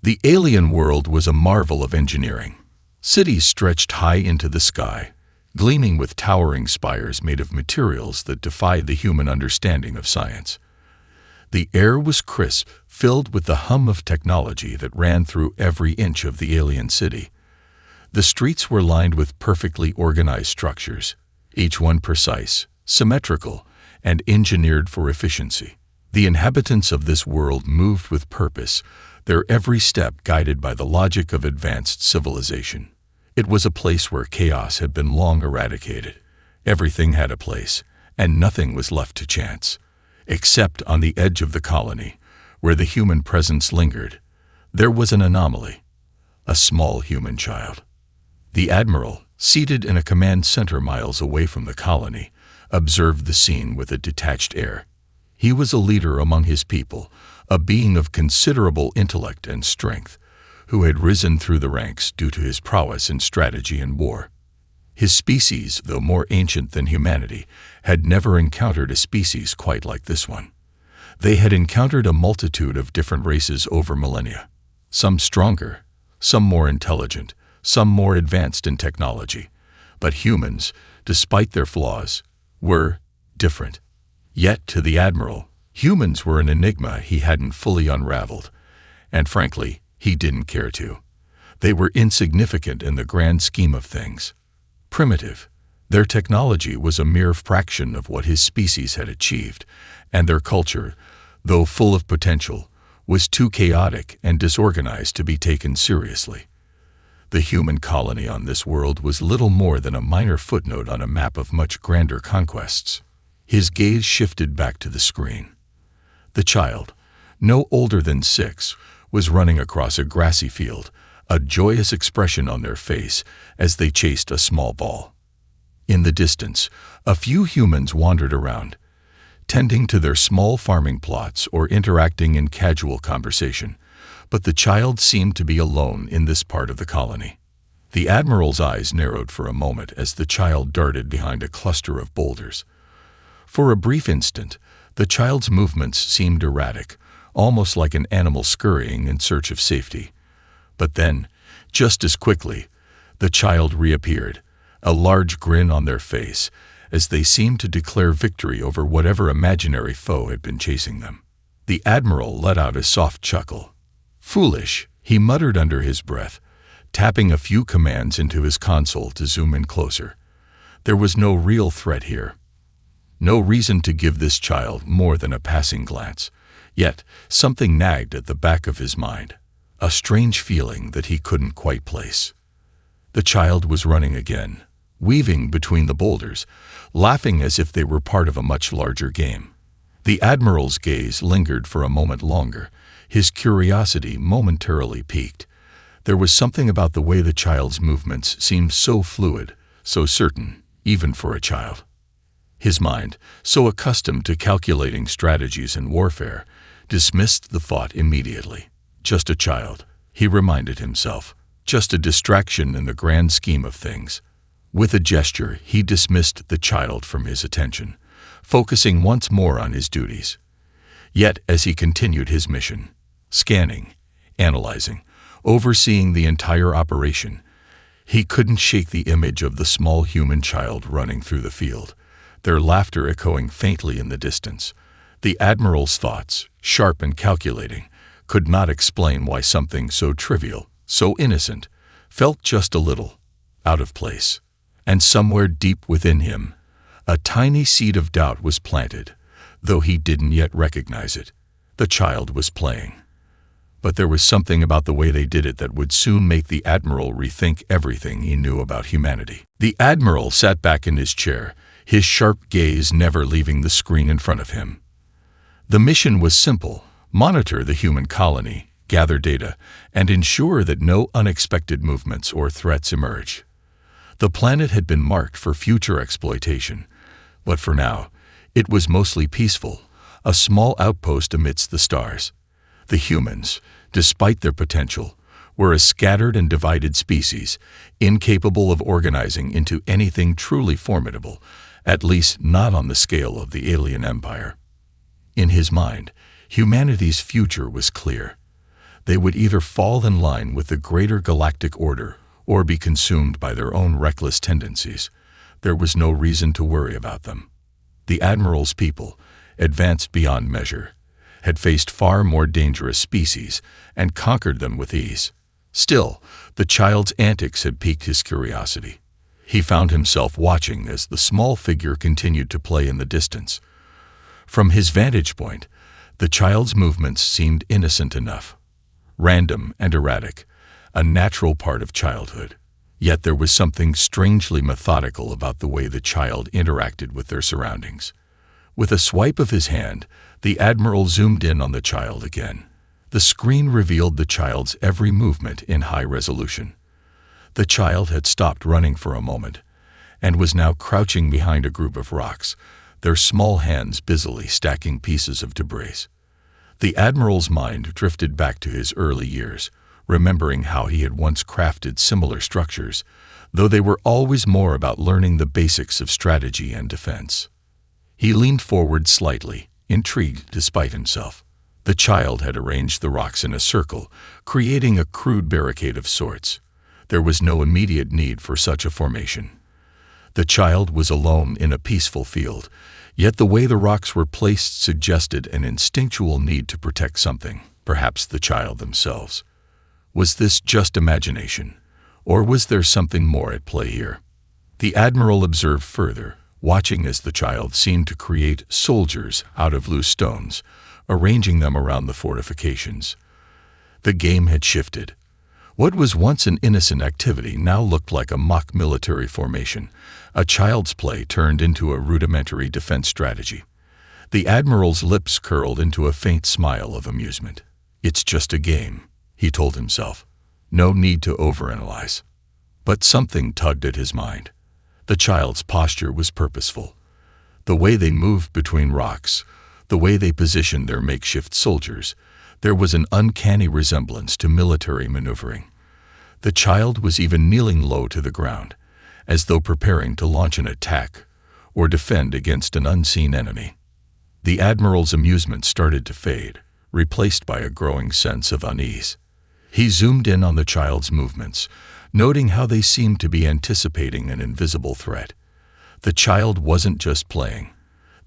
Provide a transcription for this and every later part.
The alien world was a marvel of engineering. Cities stretched high into the sky, gleaming with towering spires made of materials that defied the human understanding of science. The air was crisp, filled with the hum of technology that ran through every inch of the alien city. The streets were lined with perfectly organized structures, each one precise, symmetrical, and engineered for efficiency. The inhabitants of this world moved with purpose, their every step guided by the logic of advanced civilization. It was a place where chaos had been long eradicated. Everything had a place, and nothing was left to chance. Except on the edge of the colony, where the human presence lingered, there was an anomaly: a small human child. The Admiral, seated in a command center miles away from the colony, observed the scene with a detached air. He was a leader among his people, a being of considerable intellect and strength, who had risen through the ranks due to his prowess in strategy and war. His species, though more ancient than humanity, had never encountered a species quite like this one. They had encountered a multitude of different races over millennia, some stronger, some more intelligent, some more advanced in technology. But humans, despite their flaws, were different. Yet, to the Admiral, humans were an enigma he hadn't fully unraveled, and frankly, he didn't care to. They were insignificant in the grand scheme of things. Primitive. Their technology was a mere fraction of what his species had achieved, and their culture, though full of potential, was too chaotic and disorganized to be taken seriously. The human colony on this world was little more than a minor footnote on a map of much grander conquests. His gaze shifted back to the screen. The child, no older than 6, was running across a grassy field, a joyous expression on their face as they chased a small ball. In the distance, a few humans wandered around, tending to their small farming plots or interacting in casual conversation, but the child seemed to be alone in this part of the colony. The Admiral's eyes narrowed for a moment as the child darted behind a cluster of boulders. For a brief instant, the child's movements seemed erratic, almost like an animal scurrying in search of safety. But then, just as quickly, the child reappeared, a large grin on their face, as they seemed to declare victory over whatever imaginary foe had been chasing them. The Admiral let out a soft chuckle. "Foolish," he muttered under his breath, tapping a few commands into his console to zoom in closer. There was no real threat here. No reason to give this child more than a passing glance. Yet, something nagged at the back of his mind, a strange feeling that he couldn't quite place. The child was running again, weaving between the boulders, laughing as if they were part of a much larger game. The Admiral's gaze lingered for a moment longer, his curiosity momentarily piqued. There was something about the way the child's movements seemed so fluid, so certain, even for a child. His mind, so accustomed to calculating strategies in warfare, dismissed the thought immediately. Just a child, he reminded himself, just a distraction in the grand scheme of things. With a gesture, he dismissed the child from his attention, focusing once more on his duties. Yet, as he continued his mission, scanning, analyzing, overseeing the entire operation, he couldn't shake the image of the small human child running through the field, their laughter echoing faintly in the distance. The Admiral's thoughts, sharp and calculating, could not explain why something so trivial, so innocent, felt just a little out of place. And somewhere deep within him, a tiny seed of doubt was planted, though he didn't yet recognize it. The child was playing. But there was something about the way they did it that would soon make the Admiral rethink everything he knew about humanity. The Admiral sat back in his chair, his sharp gaze never leaving the screen in front of him. The mission was simple: monitor the human colony, gather data, and ensure that no unexpected movements or threats emerge. The planet had been marked for future exploitation, but for now, it was mostly peaceful, a small outpost amidst the stars. The humans, despite their potential, were a scattered and divided species, incapable of organizing into anything truly formidable, at least not on the scale of the alien empire. In his mind, humanity's future was clear. They would either fall in line with the greater galactic order or be consumed by their own reckless tendencies. There was no reason to worry about them. The Admiral's people, advanced beyond measure, had faced far more dangerous species and conquered them with ease. Still, the child's antics had piqued his curiosity. He found himself watching as the small figure continued to play in the distance. From his vantage point, the child's movements seemed innocent enough, random and erratic, a natural part of childhood. Yet there was something strangely methodical about the way the child interacted with their surroundings. With a swipe of his hand, the Admiral zoomed in on the child again. The screen revealed the child's every movement in high resolution. The child had stopped running for a moment and was now crouching behind a group of rocks, their small hands busily stacking pieces of debris. The Admiral's mind drifted back to his early years, remembering how he had once crafted similar structures, though they were always more about learning the basics of strategy and defense. He leaned forward slightly, intrigued despite himself. The child had arranged the rocks in a circle, creating a crude barricade of sorts. There was no immediate need for such a formation. The child was alone in a peaceful field, yet the way the rocks were placed suggested an instinctual need to protect something, perhaps the child themselves. Was this just imagination, or was there something more at play here? The Admiral observed further, watching as the child seemed to create soldiers out of loose stones, arranging them around the fortifications. The game had shifted. What was once an innocent activity now looked like a mock military formation, a child's play turned into a rudimentary defense strategy. The Admiral's lips curled into a faint smile of amusement. "It's just a game," he told himself. "No need to overanalyze." But something tugged at his mind. The child's posture was purposeful. The way they moved between rocks, the way they positioned their makeshift soldiers, there was an uncanny resemblance to military maneuvering. The child was even kneeling low to the ground, as though preparing to launch an attack or defend against an unseen enemy. The Admiral's amusement started to fade, replaced by a growing sense of unease. He zoomed in on the child's movements, noting how they seemed to be anticipating an invisible threat. The child wasn't just playing.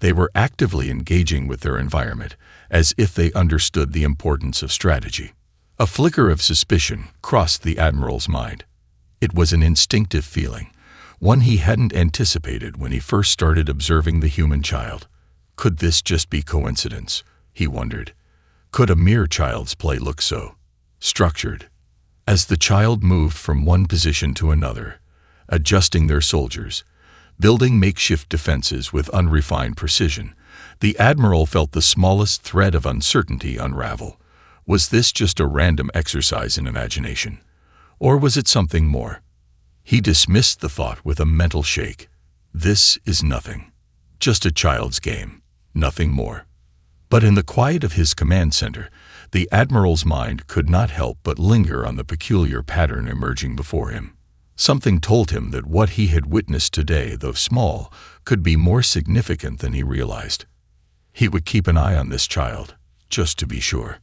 They were actively engaging with their environment, as if they understood the importance of strategy. A flicker of suspicion crossed the Admiral's mind. It was an instinctive feeling, one he hadn't anticipated when he first started observing the human child. Could this just be coincidence? He wondered. Could a mere child's play look so structured? As the child moved from one position to another, adjusting their soldiers, building makeshift defenses with unrefined precision, the Admiral felt the smallest thread of uncertainty unravel. Was this just a random exercise in imagination? Or was it something more? He dismissed the thought with a mental shake. This is nothing. Just a child's game. Nothing more. But in the quiet of his command center, the Admiral's mind could not help but linger on the peculiar pattern emerging before him. Something told him that what he had witnessed today, though small, could be more significant than he realized. He would keep an eye on this child, just to be sure.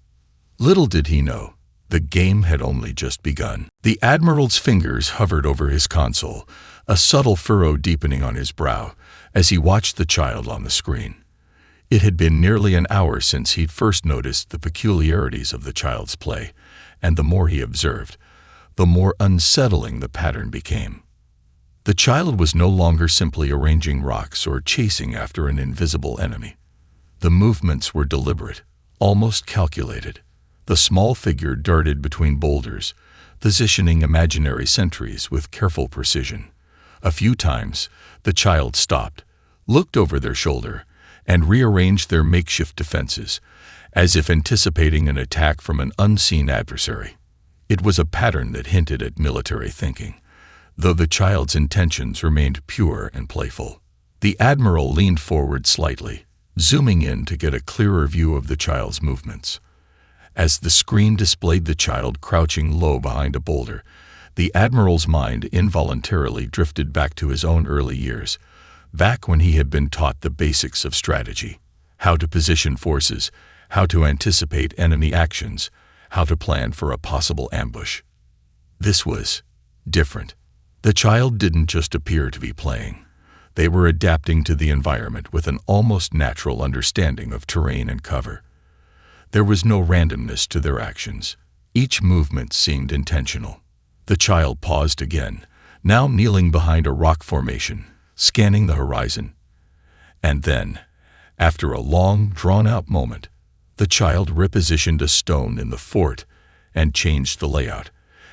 Little did he know, the game had only just begun. The Admiral's fingers hovered over his console, a subtle furrow deepening on his brow as he watched the child on the screen. It had been nearly an hour since he'd first noticed the peculiarities of the child's play, and the more he observed, the more unsettling the pattern became. The child was no longer simply arranging rocks or chasing after an invisible enemy. The movements were deliberate, almost calculated. The small figure darted between boulders, positioning imaginary sentries with careful precision. A few times, the child stopped, looked over their shoulder, and rearranged their makeshift defenses, as if anticipating an attack from an unseen adversary. It was a pattern that hinted at military thinking, though the child's intentions remained pure and playful. The Admiral leaned forward slightly, zooming in to get a clearer view of the child's movements. As the screen displayed the child crouching low behind a boulder, the Admiral's mind involuntarily drifted back to his own early years, back when he had been taught the basics of strategy, how to position forces, how to anticipate enemy actions, how to plan for a possible ambush. This was different. The child didn't just appear to be playing. They were adapting to the environment with an almost natural understanding of terrain and cover. There was no randomness to their actions. Each movement seemed intentional. The child paused again, now kneeling behind a rock formation, scanning the horizon. And then, after a long, drawn-out moment, the child repositioned a stone in the fort and changed the layout,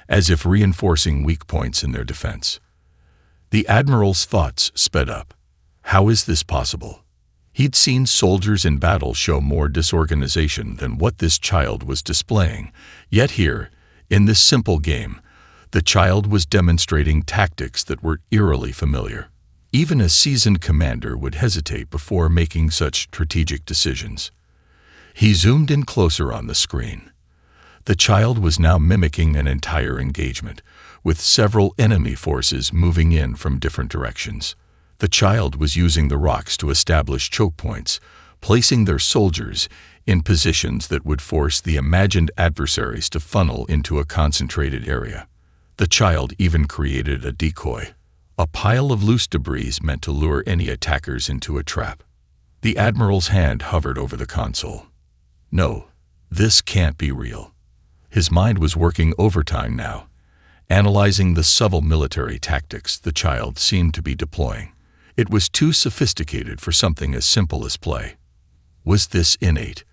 as if reinforcing weak points in their defense. The Admiral's thoughts sped up. How is this possible? He'd seen soldiers in battle show more disorganization than what this child was displaying, yet here, in this simple game, the child was demonstrating tactics that were eerily familiar. Even a seasoned commander would hesitate before making such strategic decisions. He zoomed in closer on the screen. The child was now mimicking an entire engagement, with several enemy forces moving in from different directions. The child was using the rocks to establish choke points, placing their soldiers in positions that would force the imagined adversaries to funnel into a concentrated area. The child even created a decoy, a pile of loose debris meant to lure any attackers into a trap. The Admiral's hand hovered over the console. No, this can't be real. His mind was working overtime now, analyzing the subtle military tactics the child seemed to be deploying. It was too sophisticated for something as simple as play. Was this innate?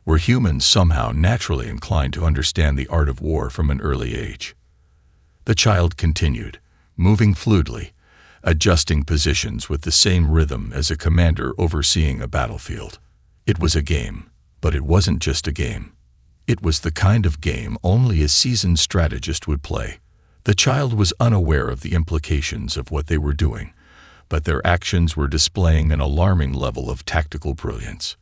Were humans somehow naturally inclined to understand the art of war from an early age? The child continued, moving fluidly, adjusting positions with the same rhythm as a commander overseeing a battlefield. It was a game, but it wasn't just a game. It was the kind of game only a seasoned strategist would play. The child was unaware of the implications of what they were doing, but their actions were displaying an alarming level of tactical brilliance.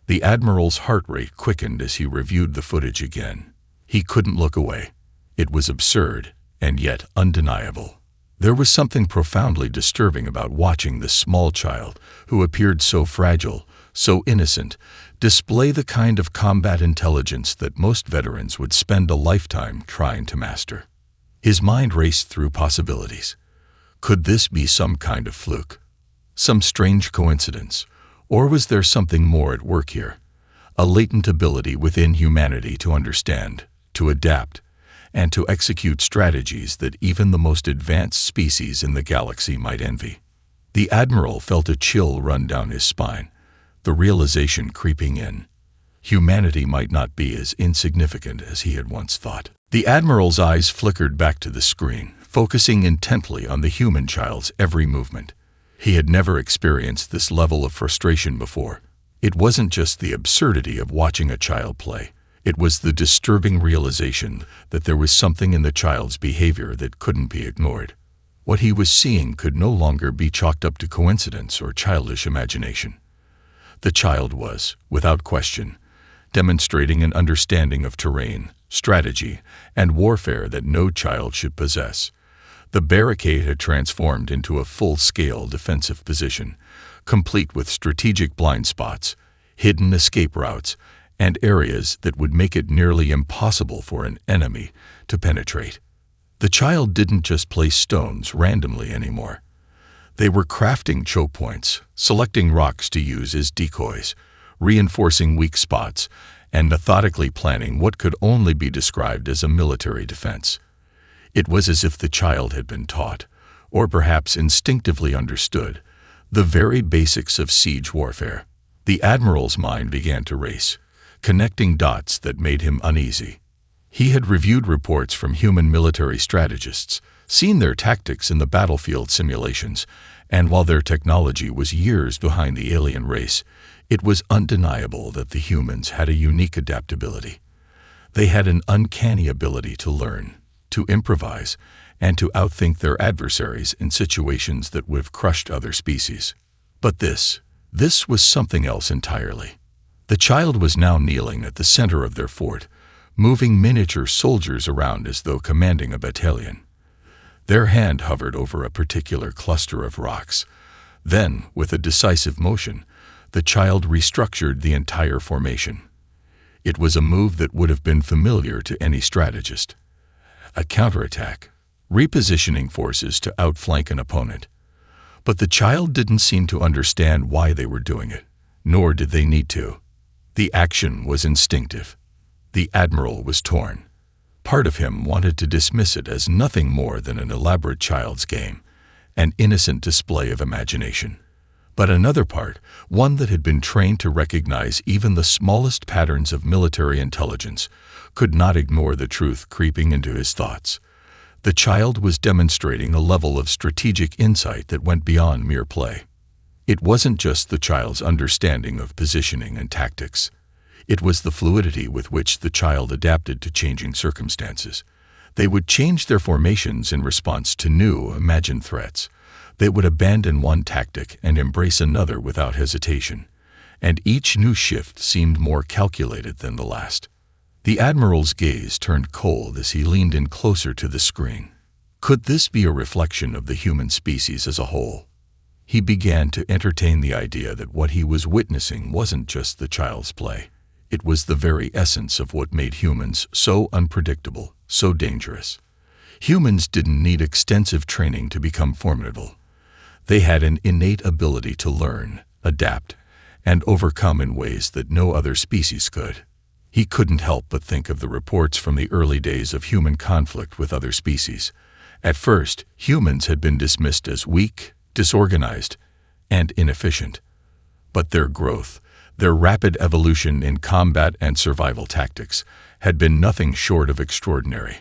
The Admiral's heart rate quickened as he reviewed the footage again. He couldn't look away. It was absurd, and yet undeniable. There was something profoundly disturbing about watching this small child, who appeared so fragile, so innocent, display the kind of combat intelligence that most veterans would spend a lifetime trying to master. His mind raced through possibilities. Could this be some kind of fluke? Some strange coincidence? Or was there something more at work here? A latent ability within humanity to understand, to adapt, and to execute strategies that even the most advanced species in the galaxy might envy. The Admiral felt a chill run down his spine, the realization creeping in. Humanity might not be as insignificant as he had once thought. The Admiral's eyes flickered back to the screen, focusing intently on the human child's every movement. He had never experienced this level of frustration before. It wasn't just the absurdity of watching a child play. It was the disturbing realization that there was something in the child's behavior that couldn't be ignored. What he was seeing could no longer be chalked up to coincidence or childish imagination. The child was, without question, demonstrating an understanding of terrain, strategy, and warfare that no child should possess. The barricade had transformed into a full-scale defensive position, complete with strategic blind spots, hidden escape routes, and areas that would make it nearly impossible for an enemy to penetrate. The child didn't just place stones randomly anymore. They were crafting choke points, selecting rocks to use as decoys, reinforcing weak spots, and methodically planning what could only be described as a military defense. It was as if the child had been taught, or perhaps instinctively understood, the very basics of siege warfare. The Admiral's mind began to race, connecting dots that made him uneasy. He had reviewed reports from human military strategists, seen their tactics in the battlefield simulations, and while their technology was years behind the alien race, it was undeniable that the humans had a unique adaptability. They had an uncanny ability to learn, to improvise, and to outthink their adversaries in situations that would have crushed other species. But this was something else entirely. The child was now kneeling at the center of their fort, moving miniature soldiers around as though commanding a battalion. Their hand hovered over a particular cluster of rocks. Then, with a decisive motion, the child restructured the entire formation. It was a move that would have been familiar to any strategist. A counterattack, repositioning forces to outflank an opponent. But the child didn't seem to understand why they were doing it, nor did they need to. The action was instinctive. The Admiral was torn. Part of him wanted to dismiss it as nothing more than an elaborate child's game, an innocent display of imagination. But another part, one that had been trained to recognize even the smallest patterns of military intelligence, could not ignore the truth creeping into his thoughts. The child was demonstrating a level of strategic insight that went beyond mere play. It wasn't just the child's understanding of positioning and tactics. It was the fluidity with which the child adapted to changing circumstances. They would change their formations in response to new, imagined threats. They would abandon one tactic and embrace another without hesitation. And each new shift seemed more calculated than the last. The Admiral's gaze turned cold as he leaned in closer to the screen. Could this be a reflection of the human species as a whole? He began to entertain the idea that what he was witnessing wasn't just the child's play. It was the very essence of what made humans so unpredictable, so dangerous. Humans didn't need extensive training to become formidable. They had an innate ability to learn, adapt, and overcome in ways that no other species could. He couldn't help but think of the reports from the early days of human conflict with other species. At first, humans had been dismissed as weak, disorganized, and inefficient. But their growth, their rapid evolution in combat and survival tactics, had been nothing short of extraordinary.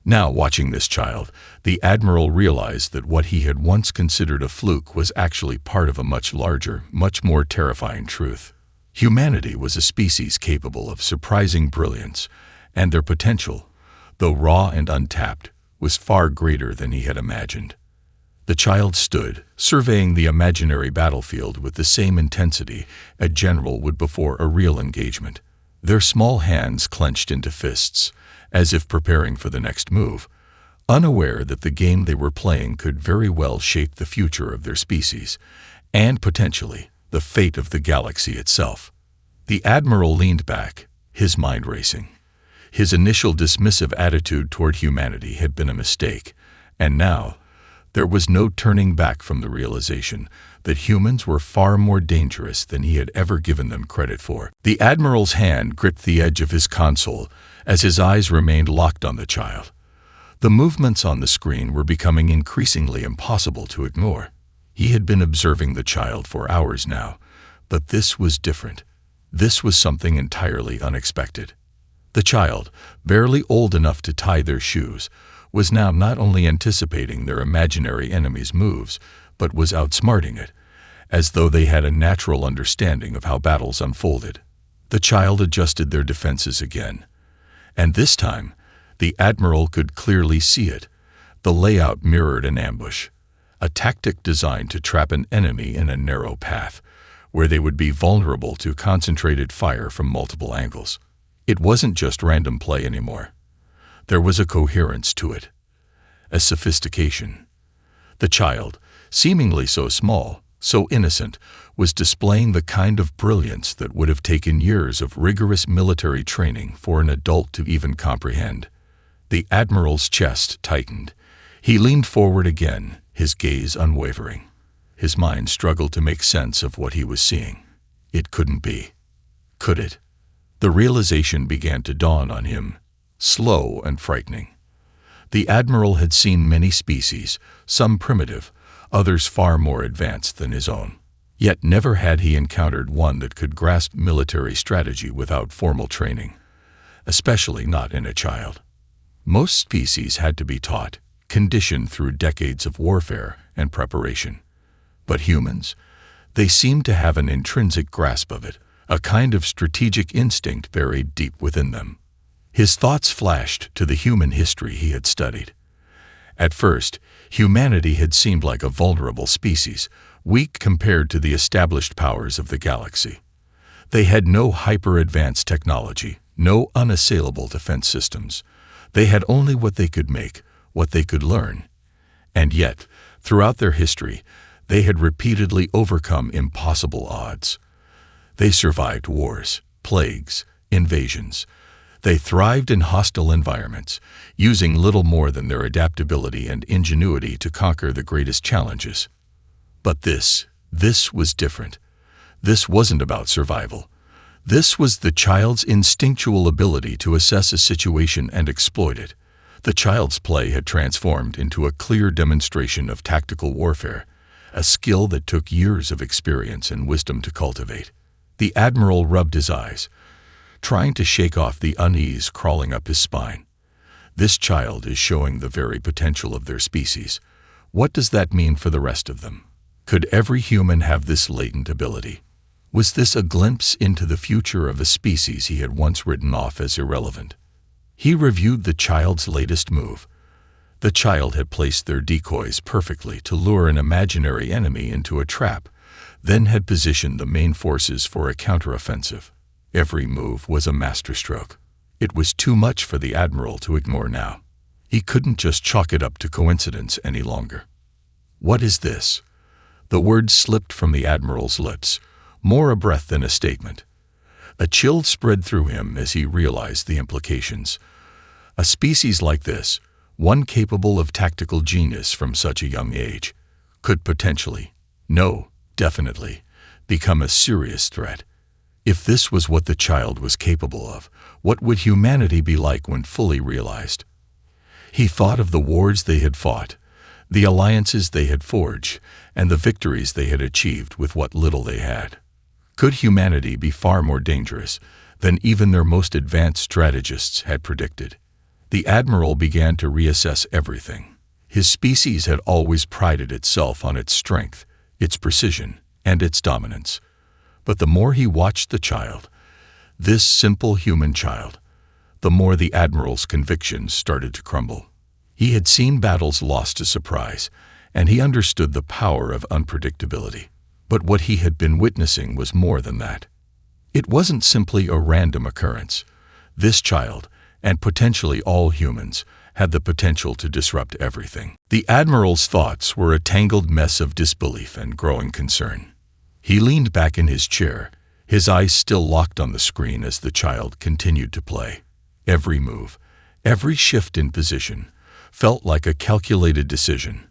Now, watching this child, the Admiral realized that what he had once considered a fluke was actually part of a much larger, much more terrifying truth. Humanity was a species capable of surprising brilliance, and their potential, though raw and untapped, was far greater than he had imagined. The child stood, surveying the imaginary battlefield with the same intensity a general would before a real engagement. Their small hands clenched into fists, as if preparing for the next move, unaware that the game they were playing could very well shape the future of their species, and potentially the fate of the galaxy itself. The Admiral leaned back, his mind racing. His initial dismissive attitude toward humanity had been a mistake, and now there was no turning back from the realization that humans were far more dangerous than he had ever given them credit for. The Admiral's hand gripped the edge of his console as his eyes remained locked on the child. The movements on the screen were becoming increasingly impossible to ignore. He had been observing the child for hours now, but this was different. This was something entirely unexpected. The child, barely old enough to tie their shoes, was now not only anticipating their imaginary enemy's moves, but was outsmarting it, as though they had a natural understanding of how battles unfolded. The child adjusted their defenses again. And this time, the Admiral could clearly see it. The layout mirrored an ambush, a tactic designed to trap an enemy in a narrow path, where they would be vulnerable to concentrated fire from multiple angles. It wasn't just random play anymore. There was a coherence to it, a sophistication. The child, seemingly so small, so innocent, was displaying the kind of brilliance that would have taken years of rigorous military training for an adult to even comprehend. The Admiral's chest tightened. He leaned forward again, his gaze unwavering. His mind struggled to make sense of what he was seeing. It couldn't be. Could it? The realization began to dawn on him, slow and frightening. The Admiral had seen many species, some primitive, others far more advanced than his own. Yet never had he encountered one that could grasp military strategy without formal training, especially not in a child. Most species had to be taught, conditioned through decades of warfare and preparation. But humans, they seemed to have an intrinsic grasp of it, a kind of strategic instinct buried deep within them. His thoughts flashed to the human history he had studied. At first, humanity had seemed like a vulnerable species, weak compared to the established powers of the galaxy. They had no hyper-advanced technology, no unassailable defense systems. They had only what they could make, what they could learn. And yet, throughout their history, they had repeatedly overcome impossible odds. They survived wars, plagues, invasions. They thrived in hostile environments, using little more than their adaptability and ingenuity to conquer the greatest challenges. But this was different. This wasn't about survival. This was the child's instinctual ability to assess a situation and exploit it. The child's play had transformed into a clear demonstration of tactical warfare, a skill that took years of experience and wisdom to cultivate. The Admiral rubbed his eyes, trying to shake off the unease crawling up his spine. This child is showing the very potential of their species. What does that mean for the rest of them? Could every human have this latent ability? Was this a glimpse into the future of a species he had once written off as irrelevant? He reviewed the child's latest move. The child had placed their decoys perfectly to lure an imaginary enemy into a trap, then had positioned the main forces for a counteroffensive. Every move was a masterstroke. It was too much for the Admiral to ignore now. He couldn't just chalk it up to coincidence any longer. "What is this?" The words slipped from the Admiral's lips, more a breath than a statement. A chill spread through him as he realized the implications. A species like this, one capable of tactical genius from such a young age, could potentially, no, definitely, become a serious threat. If this was what the child was capable of, what would humanity be like when fully realized? He thought of the wars they had fought, the alliances they had forged, and the victories they had achieved with what little they had. Could humanity be far more dangerous than even their most advanced strategists had predicted? The Admiral began to reassess everything. His species had always prided itself on its strength, its precision, and its dominance. But the more he watched the child, this simple human child, the more the Admiral's convictions started to crumble. He had seen battles lost to surprise, and he understood the power of unpredictability. But what he had been witnessing was more than that. It wasn't simply a random occurrence. This child, and potentially all humans, had the potential to disrupt everything. The Admiral's thoughts were a tangled mess of disbelief and growing concern. He leaned back in his chair, his eyes still locked on the screen as the child continued to play. Every move, every shift in position, felt like a calculated decision.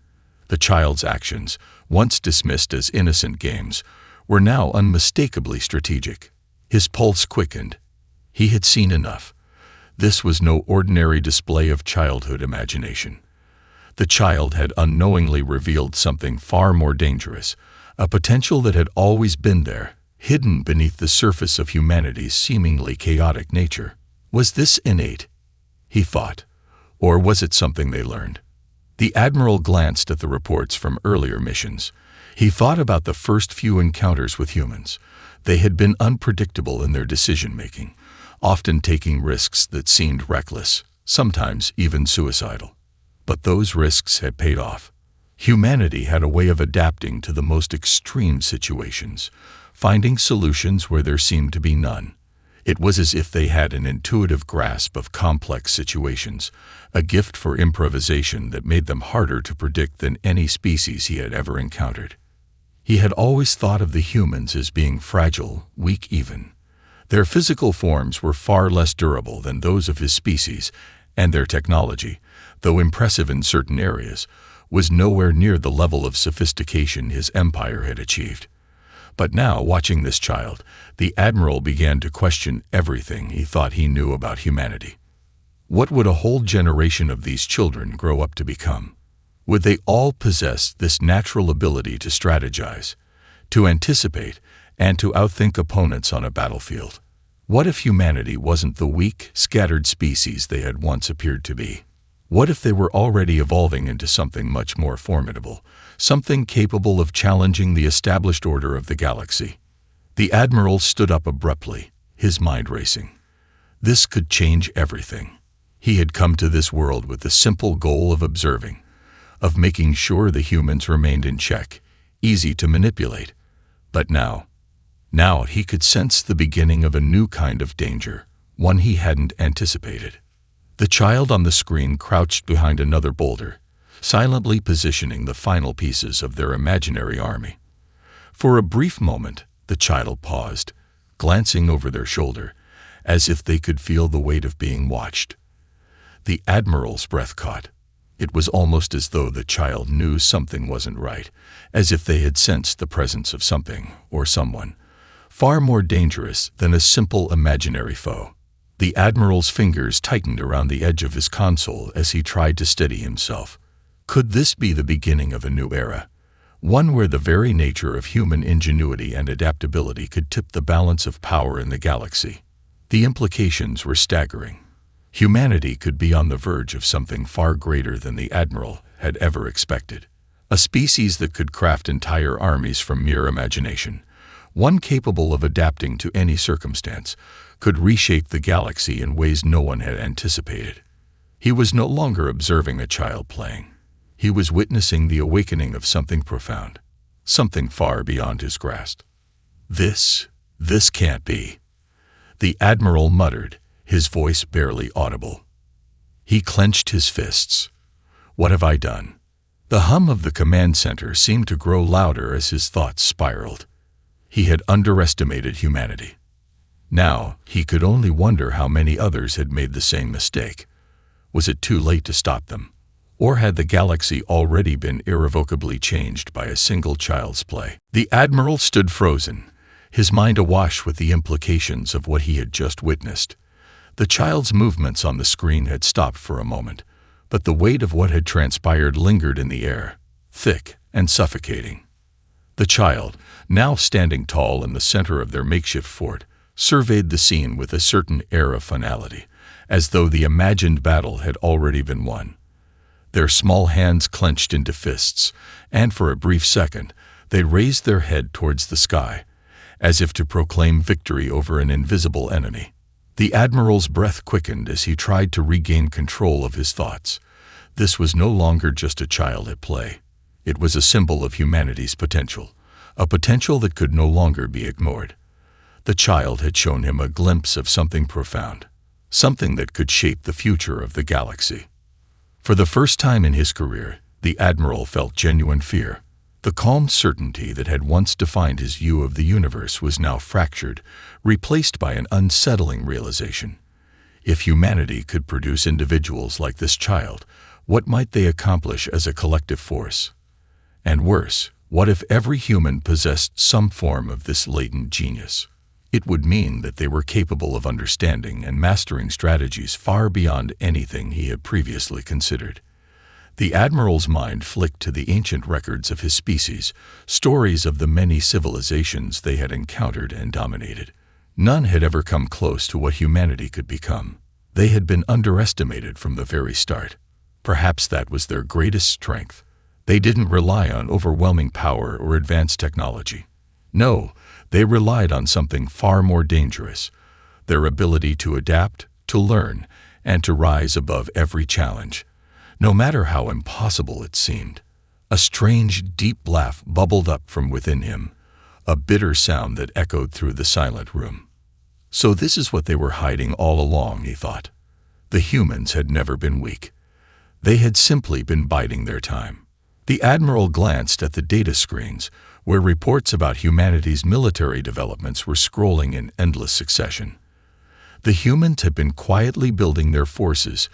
The child's actions, once dismissed as innocent games, were now unmistakably strategic. His pulse quickened. He had seen enough. This was no ordinary display of childhood imagination. The child had unknowingly revealed something far more dangerous, a potential that had always been there, hidden beneath the surface of humanity's seemingly chaotic nature. Was this innate, he thought, or was it something they learned? The Admiral glanced at the reports from earlier missions. He thought about the first few encounters with humans. They had been unpredictable in their decision-making, often taking risks that seemed reckless, sometimes even suicidal. But those risks had paid off. Humanity had a way of adapting to the most extreme situations, finding solutions where there seemed to be none. It was as if they had an intuitive grasp of complex situations, a gift for improvisation that made them harder to predict than any species he had ever encountered. He had always thought of the humans as being fragile, weak even. Their physical forms were far less durable than those of his species, and their technology, though impressive in certain areas, was nowhere near the level of sophistication his empire had achieved. But now, watching this child, the Admiral began to question everything he thought he knew about humanity. What would a whole generation of these children grow up to become? Would they all possess this natural ability to strategize, to anticipate, and to outthink opponents on a battlefield? What if humanity wasn't the weak, scattered species they had once appeared to be? What if they were already evolving into something much more formidable, something capable of challenging the established order of the galaxy? The Admiral stood up abruptly, his mind racing. This could change everything. He had come to this world with the simple goal of observing, of making sure the humans remained in check, easy to manipulate. But now he could sense the beginning of a new kind of danger, one he hadn't anticipated. The child on the screen crouched behind another boulder, silently positioning the final pieces of their imaginary army. For a brief moment, the child paused, glancing over their shoulder, as if they could feel the weight of being watched. The Admiral's breath caught. It was almost as though the child knew something wasn't right, as if they had sensed the presence of something, or someone, far more dangerous than a simple imaginary foe. The Admiral's fingers tightened around the edge of his console as he tried to steady himself. Could this be the beginning of a new era? One where the very nature of human ingenuity and adaptability could tip the balance of power in the galaxy. The implications were staggering. Humanity could be on the verge of something far greater than the Admiral had ever expected. A species that could craft entire armies from mere imagination. One capable of adapting to any circumstance, could reshape the galaxy in ways no one had anticipated. He was no longer observing a child playing. He was witnessing the awakening of something profound, something far beyond his grasp. This can't be," the Admiral muttered, his voice barely audible. He clenched his fists. "What have I done?" The hum of the command center seemed to grow louder as his thoughts spiraled. He had underestimated humanity. Now, he could only wonder how many others had made the same mistake. Was it too late to stop them? Or had the galaxy already been irrevocably changed by a single child's play? The Admiral stood frozen, his mind awash with the implications of what he had just witnessed. The child's movements on the screen had stopped for a moment, but the weight of what had transpired lingered in the air, thick and suffocating. The child, now standing tall in the center of their makeshift fort, surveyed the scene with a certain air of finality, as though the imagined battle had already been won. Their small hands clenched into fists, and for a brief second, they raised their head towards the sky, as if to proclaim victory over an invisible enemy. The Admiral's breath quickened as he tried to regain control of his thoughts. This was no longer just a child at play. It was a symbol of humanity's potential, a potential that could no longer be ignored. The child had shown him a glimpse of something profound, something that could shape the future of the galaxy. For the first time in his career, the Admiral felt genuine fear. The calm certainty that had once defined his view of the universe was now fractured, replaced by an unsettling realization. If humanity could produce individuals like this child, what might they accomplish as a collective force? And worse, what if every human possessed some form of this latent genius? It would mean that they were capable of understanding and mastering strategies far beyond anything he had previously considered. The Admiral's mind flicked to the ancient records of his species, stories of the many civilizations they had encountered and dominated. None had ever come close to what humanity could become. They had been underestimated from the very start. Perhaps that was their greatest strength. They didn't rely on overwhelming power or advanced technology. No, they relied on something far more dangerous: their ability to adapt, to learn, and to rise above every challenge, no matter how impossible it seemed. A strange, deep laugh bubbled up from within him, a bitter sound that echoed through the silent room. So this is what they were hiding all along, he thought. The humans had never been weak. They had simply been biding their time. The Admiral glanced at the data screens, where reports about humanity's military developments were scrolling in endless succession. The humans had been quietly building their forces,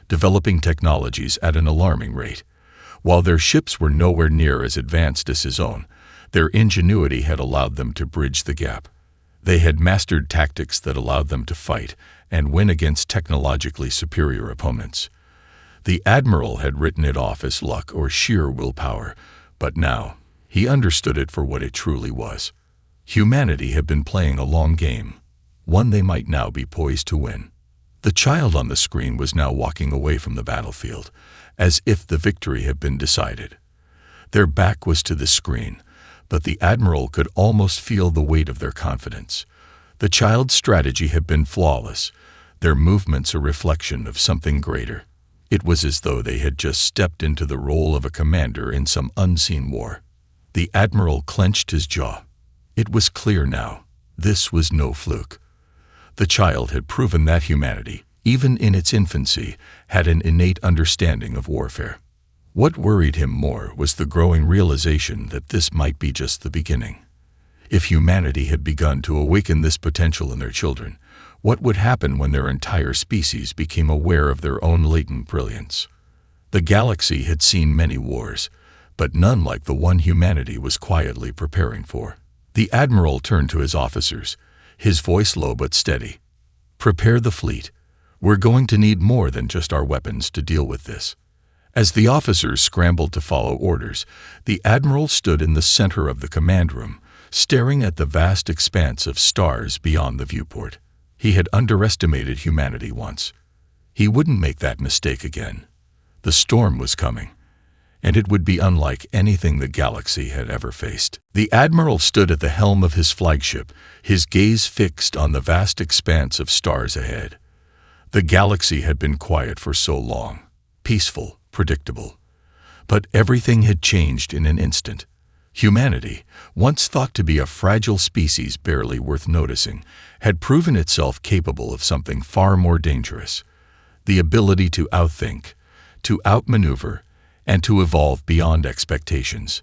developing technologies at an alarming rate. While their ships were nowhere near as advanced as his own, their ingenuity had allowed them to bridge the gap. They had mastered tactics that allowed them to fight and win against technologically superior opponents. The Admiral had written it off as luck or sheer willpower, but now he understood it for what it truly was. Humanity had been playing a long game, one they might now be poised to win. The child on the screen was now walking away from the battlefield, as if the victory had been decided. Their back was to the screen, but the Admiral could almost feel the weight of their confidence. The child's strategy had been flawless, their movements a reflection of something greater. It was as though they had just stepped into the role of a commander in some unseen war. The Admiral clenched his jaw. It was clear now. This was no fluke. The child had proven that humanity, even in its infancy, had an innate understanding of warfare. What worried him more was the growing realization that this might be just the beginning. If humanity had begun to awaken this potential in their children, What would happen when their entire species became aware of their own latent brilliance? The galaxy had seen many wars, but none like the one humanity was quietly preparing for. The Admiral turned to his officers, his voice low but steady. "Prepare the fleet. We're going to need more than just our weapons to deal with this." As the officers scrambled to follow orders, the Admiral stood in the center of the command room, staring at the vast expanse of stars beyond the viewport. He had underestimated humanity once. He wouldn't make that mistake again. The storm was coming, and it would be unlike anything the galaxy had ever faced. The Admiral stood at the helm of his flagship, his gaze fixed on the vast expanse of stars ahead. The galaxy had been quiet for so long, peaceful, predictable. But everything had changed in an instant. Humanity, once thought to be a fragile species barely worth noticing, had proven itself capable of something far more dangerous: the ability to outthink, to outmaneuver, and to evolve beyond expectations.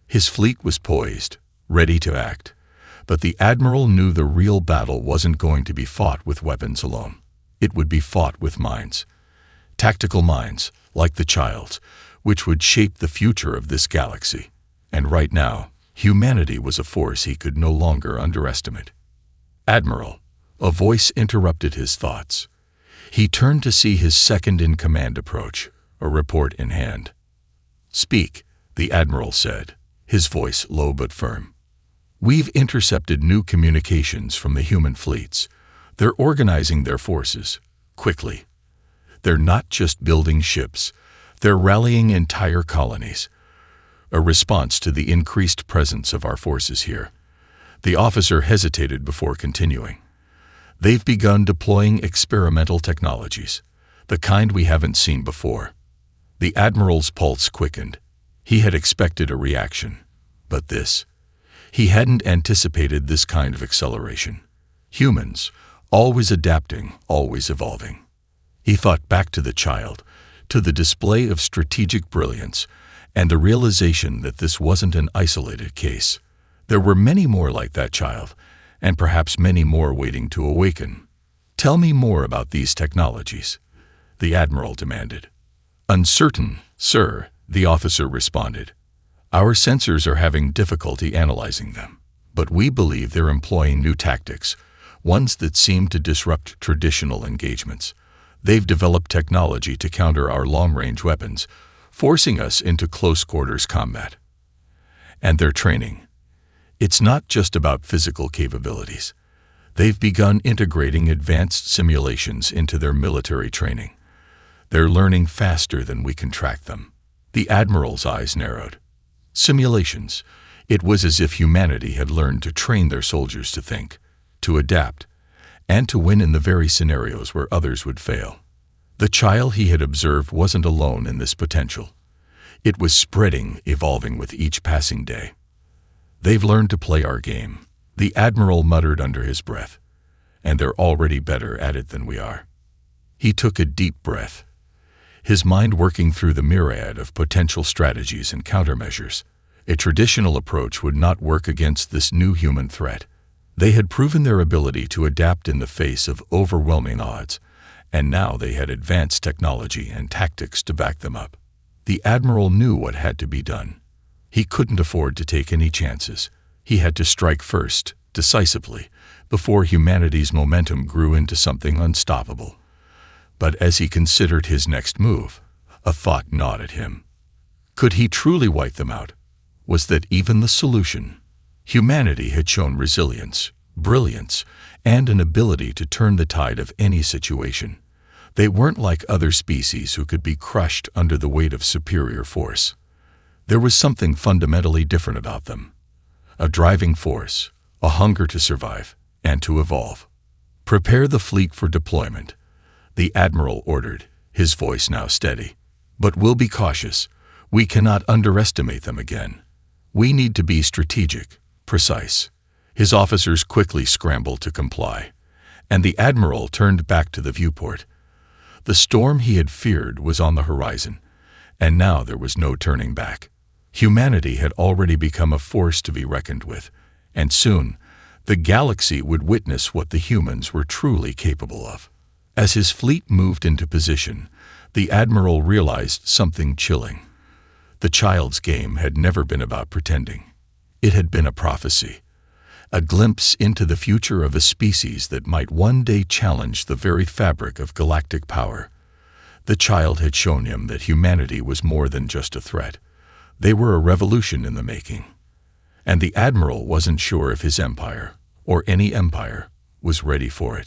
His fleet was poised, ready to act, but the Admiral knew the real battle wasn't going to be fought with weapons alone. It would be fought with minds. Tactical minds, like the child's, which would shape the future of this galaxy. And right now, humanity was a force he could no longer underestimate. "Admiral," a voice interrupted his thoughts. He turned to see his second-in-command approach, a report in hand. "Speak," the Admiral said, his voice low but firm. "We've intercepted new communications from the human fleets. They're organizing their forces, quickly. They're not just building ships, they're rallying entire colonies. A response to the increased presence of our forces here." The officer hesitated before continuing. "They've begun deploying experimental technologies, the kind we haven't seen before." The Admiral's pulse quickened. He had expected a reaction, but this. He hadn't anticipated this kind of acceleration. Humans, always adapting, always evolving. He thought back to the child, to the display of strategic brilliance, and the realization that this wasn't an isolated case. There were many more like that child, and perhaps many more waiting to awaken. "Tell me more about these technologies," the Admiral demanded. "Uncertain, sir," the officer responded. "Our sensors are having difficulty analyzing them, but we believe they're employing new tactics, ones that seem to disrupt traditional engagements. They've developed technology to counter our long-range weapons, forcing us into close-quarters combat. And their training. It's not just about physical capabilities. They've begun integrating advanced simulations into their military training. They're learning faster than we can track them." The Admiral's eyes narrowed. Simulations. It was as if humanity had learned to train their soldiers to think, to adapt, and to win in the very scenarios where others would fail. The child he had observed wasn't alone in this potential. It was spreading, evolving with each passing day. "They've learned to play our game," the Admiral muttered under his breath, "and they're already better at it than we are." He took a deep breath, his mind working through the myriad of potential strategies and countermeasures. A traditional approach would not work against this new human threat. They had proven their ability to adapt in the face of overwhelming odds, and now they had advanced technology and tactics to back them up. The Admiral knew what had to be done. He couldn't afford to take any chances. He had to strike first, decisively, before humanity's momentum grew into something unstoppable. But as he considered his next move, a thought gnawed at him. Could he truly wipe them out? Was that even the solution? Humanity had shown resilience, brilliance, and an ability to turn the tide of any situation. They weren't like other species who could be crushed under the weight of superior force. There was something fundamentally different about them. A driving force, a hunger to survive, and to evolve. "Prepare the fleet for deployment," the Admiral ordered, his voice now steady. "But we'll be cautious. We cannot underestimate them again. We need to be strategic, precise." His officers quickly scrambled to comply, and the Admiral turned back to the viewport. The storm he had feared was on the horizon, and now there was no turning back. Humanity had already become a force to be reckoned with, and soon The galaxy would witness what the humans were truly capable of. As his fleet moved into position, the Admiral realized something chilling. The child's game had never been about pretending. It had been a prophecy, a glimpse into the future of a species that might one day challenge the very fabric of galactic power. The child had shown him that humanity was more than just a threat. They were a revolution in the making. And the Admiral wasn't sure if his empire, or any empire, was ready for it.